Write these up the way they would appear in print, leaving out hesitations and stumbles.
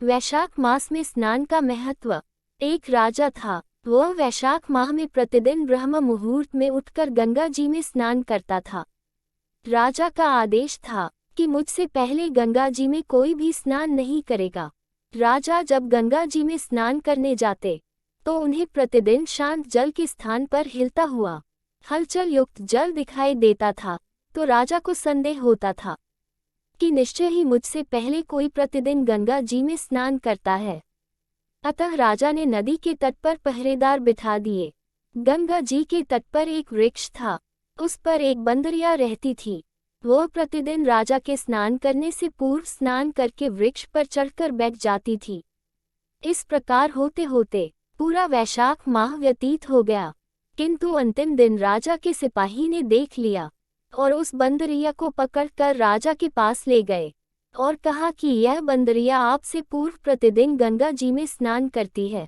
वैशाख मास में स्नान का महत्व। एक राजा था, वह वैशाख माह में प्रतिदिन ब्रह्म मुहूर्त में उठकर गंगा जी में स्नान करता था। राजा का आदेश था कि मुझसे पहले गंगा जी में कोई भी स्नान नहीं करेगा। राजा जब गंगा जी में स्नान करने जाते तो उन्हें प्रतिदिन शांत जल के स्थान पर हिलता हुआ हलचल युक्त जल दिखाई देता था, तो राजा को संदेह होता था कि निश्चय ही मुझसे पहले कोई प्रतिदिन गंगा जी में स्नान करता है। अतः राजा ने नदी के तट पर पहरेदार बिठा दिए। गंगा जी के तट पर एक वृक्ष था, उस पर एक बंदरिया रहती थी। वह प्रतिदिन राजा के स्नान करने से पूर्व स्नान करके वृक्ष पर चढ़कर बैठ जाती थी। इस प्रकार होते होते पूरा वैशाख माह व्यतीत हो गया, किंतु अंतिम दिन राजा के सिपाही ने देख लिया और उस बंदरिया को पकड़कर राजा के पास ले गए और कहा कि यह बंदरिया आपसे पूर्व प्रतिदिन गंगा जी में स्नान करती है।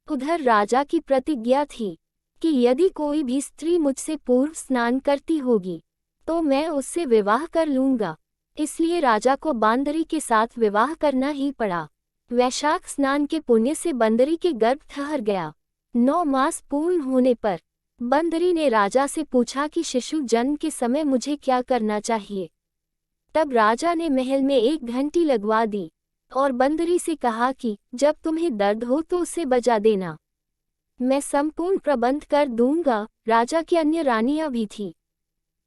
उधर राजा की प्रतिज्ञा थी कि यदि कोई भी स्त्री मुझसे पूर्व स्नान करती होगी तो मैं उससे विवाह कर लूंगा। इसलिए राजा को बांदरी के साथ विवाह करना ही पड़ा। वैशाख स्नान के पुण्य से बंदरी के गर्भ ठहर गया। 9 मास पूर्ण होने पर बंदरी ने राजा से पूछा कि शिशु जन्म के समय मुझे क्या करना चाहिए। तब राजा ने महल में एक घंटी लगवा दी और बंदरी से कहा कि जब तुम्हें दर्द हो तो उसे बजा देना, मैं संपूर्ण प्रबंध कर दूंगा। राजा की अन्य रानियां भी थीं,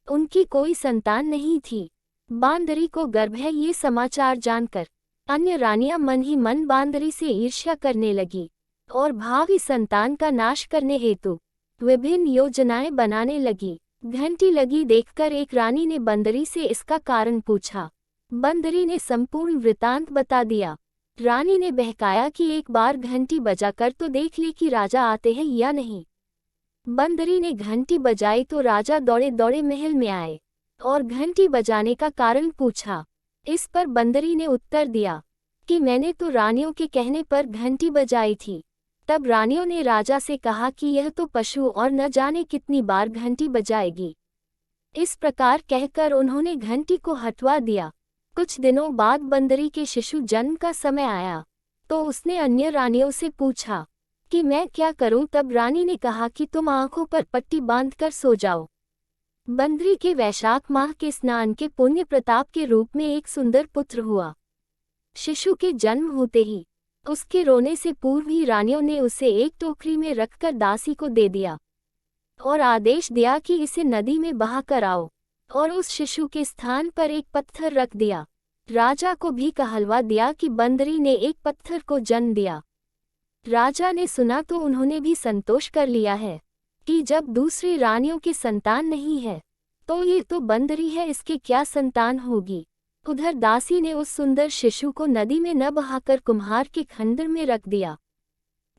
उनकी कोई संतान नहीं थी। बांदरी को गर्भ है ये समाचार जानकर अन्य रानियां मन ही मन बांदरी से ईर्ष्या करने लगी और भावी संतान का नाश करने हेतु विभिन्न योजनाएं बनाने लगी। घंटी लगी देखकर एक रानी ने बंदरी से इसका कारण पूछा। बंदरी ने संपूर्ण वृतांत बता दिया। रानी ने बहकाया कि एक बार घंटी बजाकर तो देख ले कि राजा आते हैं या नहीं। बंदरी ने घंटी बजाई तो राजा दौड़े दौड़े महल में आए और घंटी बजाने का कारण पूछा। इस पर बंदरी ने उत्तर दिया कि मैंने तो रानियों के कहने पर घंटी बजाई थी। तब रानियों ने राजा से कहा कि यह तो पशु और न जाने कितनी बार घंटी बजाएगी। इस प्रकार कहकर उन्होंने घंटी को हटवा दिया। कुछ दिनों बाद बंदरी के शिशु जन्म का समय आया तो उसने अन्य रानियों से पूछा कि मैं क्या करूं। तब रानी ने कहा कि तुम आंखों पर पट्टी बांधकर सो जाओ। बंदरी के वैशाख माह के स्नान के पुण्य प्रताप के रूप में एक सुंदर पुत्र हुआ। शिशु के जन्म होते ही उसके रोने से पूर्व ही रानियों ने उसे एक टोकरी में रखकर दासी को दे दिया और आदेश दिया कि इसे नदी में बहा कर आओ और उस शिशु के स्थान पर एक पत्थर रख दिया। राजा को भी कहलवा दिया कि बंदरी ने एक पत्थर को जन्म दिया। राजा ने सुना तो उन्होंने भी संतोष कर लिया है कि जब दूसरी रानियों की संतान नहीं है तो ये तो बंदरी है, इसके क्या संतान होगी। उधर दासी ने उस सुंदर शिशु को नदी में न बहाकर कुम्हार के खंडर में रख दिया।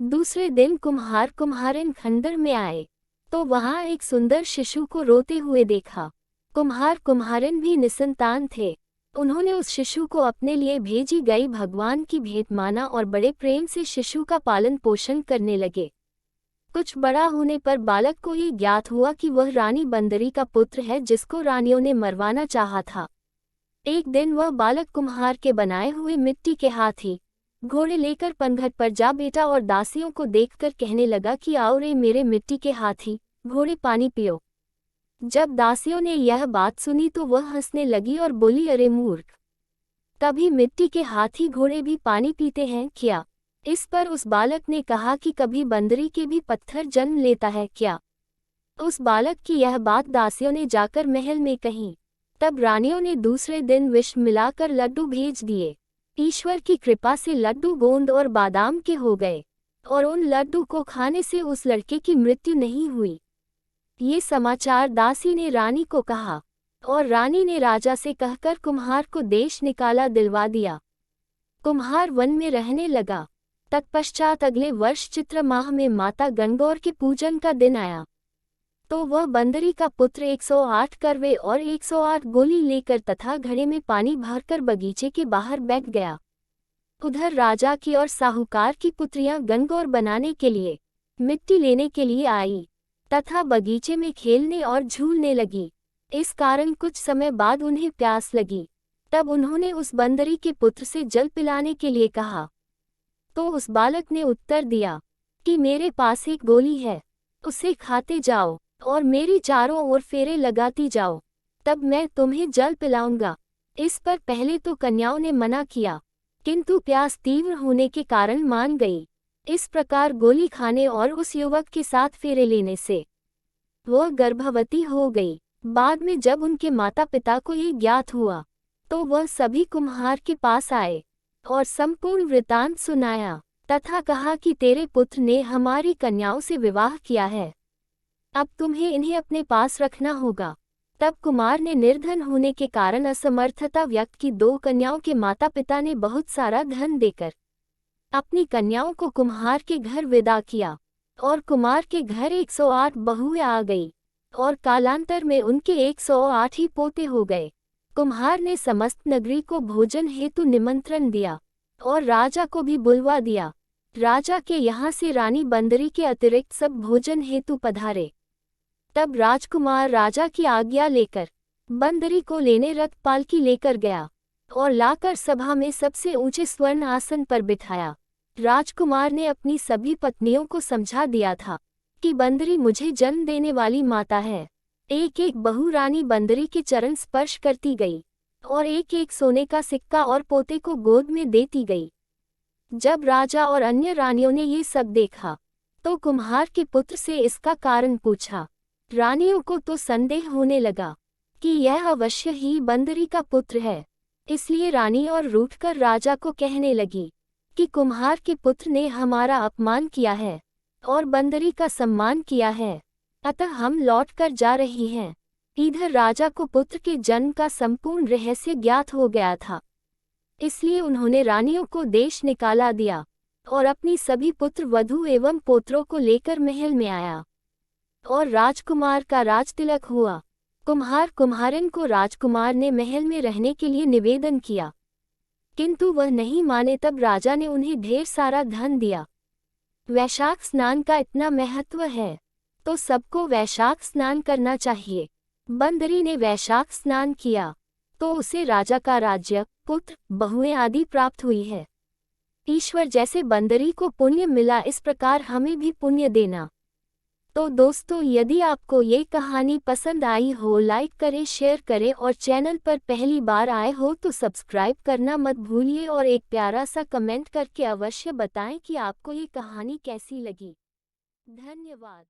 दूसरे दिन कुम्हार कुम्हारिन खंडर में आए तो वहां एक सुंदर शिशु को रोते हुए देखा। कुम्हार कुम्हारिन भी निसंतान थे। उन्होंने उस शिशु को अपने लिए भेजी गई भगवान की भेंट माना और बड़े प्रेम से शिशु का पालन पोषण करने लगे। कुछ बड़ा होने पर बालक को ये ज्ञात हुआ कि वह रानी बंदरी का पुत्र है जिसको रानियों ने मरवाना चाहा था। एक दिन वह बालक कुम्हार के बनाए हुए मिट्टी के हाथी घोड़े लेकर पनघट पर जा बैठा और दासियों को देखकर कहने लगा कि आओ रे मेरे मिट्टी के हाथी घोड़े पानी पियो। जब दासियों ने यह बात सुनी तो वह हंसने लगी और बोली, अरे मूर्ख, कभी मिट्टी के हाथी घोड़े भी पानी पीते हैं क्या? इस पर उस बालक ने कहा कि कभी बंदरी के भी पत्थर जन्म लेता है क्या? उस बालक की यह बात दासियों ने जाकर महल में कही। तब रानियों ने दूसरे दिन विष मिलाकर लड्डू भेज दिए। ईश्वर की कृपा से लड्डू गोंद और बादाम के हो गए और उन लड्डू को खाने से उस लड़के की मृत्यु नहीं हुई। ये समाचार दासी ने रानी को कहा और रानी ने राजा से कहकर कुम्हार को देश निकाला दिलवा दिया। कुम्हार वन में रहने लगा। तत्पश्चात अगले वर्ष चित्र माह में माता गंगौर के पूजन का दिन आया तो वह बंदरी का पुत्र 108 करवे और 108 गोली लेकर तथा घड़े में पानी भरकर बगीचे के बाहर बैठ गया। उधर राजा की और साहूकार की पुत्रियां गंगौर बनाने के लिए मिट्टी लेने के लिए आई तथा बगीचे में खेलने और झूलने लगी। इस कारण कुछ समय बाद उन्हें प्यास लगी तब उन्होंने उस बंदरी के पुत्र से जल पिलाने के लिए कहा। तो उस बालक ने उत्तर दिया कि मेरे पास एक गोली है, उसे खाते जाओ और मेरी चारों ओर फेरे लगाती जाओ, तब मैं तुम्हें जल पिलाऊंगा। इस पर पहले तो कन्याओं ने मना किया, किंतु प्यास तीव्र होने के कारण मान गई। इस प्रकार गोली खाने और उस युवक के साथ फेरे लेने से वह गर्भवती हो गई। बाद में जब उनके माता पिता को ये ज्ञात हुआ तो वह सभी कुम्हार के पास आए और संपूर्ण वृतांत सुनाया तथा कहा कि तेरे पुत्र ने हमारी कन्याओं से विवाह किया है, अब तुम्हें इन्हें अपने पास रखना होगा। तब कुमार ने निर्धन होने के कारण असमर्थता व्यक्त की। 2 कन्याओं के माता पिता ने बहुत सारा धन देकर अपनी कन्याओं को कुम्हार के घर विदा किया और कुमार के घर 108 बहुएं आ गई और कालांतर में उनके 108 ही पोते हो गए। कुम्हार ने समस्त नगरी को भोजन हेतु निमंत्रण दिया और राजा को भी बुलवा दिया। राजा के यहाँ से रानी बंदरी के अतिरिक्त सब भोजन हेतु पधारे। तब राजकुमार राजा की आज्ञा लेकर बंदरी को लेने रथ पालकी लेकर गया और लाकर सभा में सबसे ऊंचे स्वर्ण आसन पर बिठाया। राजकुमार ने अपनी सभी पत्नियों को समझा दिया था कि बंदरी मुझे जन्म देने वाली माता है। एक एक बहू रानी बंदरी के चरण स्पर्श करती गई और एक एक सोने का सिक्का और पोते को गोद में देती गई। जब राजा और अन्य रानियों ने ये सब देखा तो कुम्हार के पुत्र से इसका कारण पूछा। रानियों को तो संदेह होने लगा कि यह अवश्य ही बंदरी का पुत्र है, इसलिए रानी और रूठकर राजा को कहने लगी कि कुम्हार के पुत्र ने हमारा अपमान किया है और बंदरी का सम्मान किया है, अतः हम लौट कर जा रही हैं। इधर राजा को पुत्र के जन्म का संपूर्ण रहस्य ज्ञात हो गया था, इसलिए उन्होंने रानियों को देश निकाला दिया और अपनी सभी पुत्र वधू एवं पोत्रों को लेकर महल में आया और राजकुमार का राजतिलक हुआ। कुम्हार कुम्हारिन को राजकुमार ने महल में रहने के लिए निवेदन किया, किंतु वह नहीं माने। तब राजा ने उन्हें ढेर सारा धन दिया। वैशाख स्नान का इतना महत्व है तो सबको वैशाख स्नान करना चाहिए। बंदरी ने वैशाख स्नान किया तो उसे राजा का राज्य, पुत्र, बहुएं आदि प्राप्त हुई है। ईश्वर जैसे बंदरी को पुण्य मिला, इस प्रकार हमें भी पुण्य देना। तो दोस्तों, यदि आपको ये कहानी पसंद आई हो, लाइक करें, शेयर करें और चैनल पर पहली बार आए हो तो सब्सक्राइब करना मत भूलिए और एक प्यारा सा कमेंट करके अवश्य बताएं कि आपको ये कहानी कैसी लगी। धन्यवाद।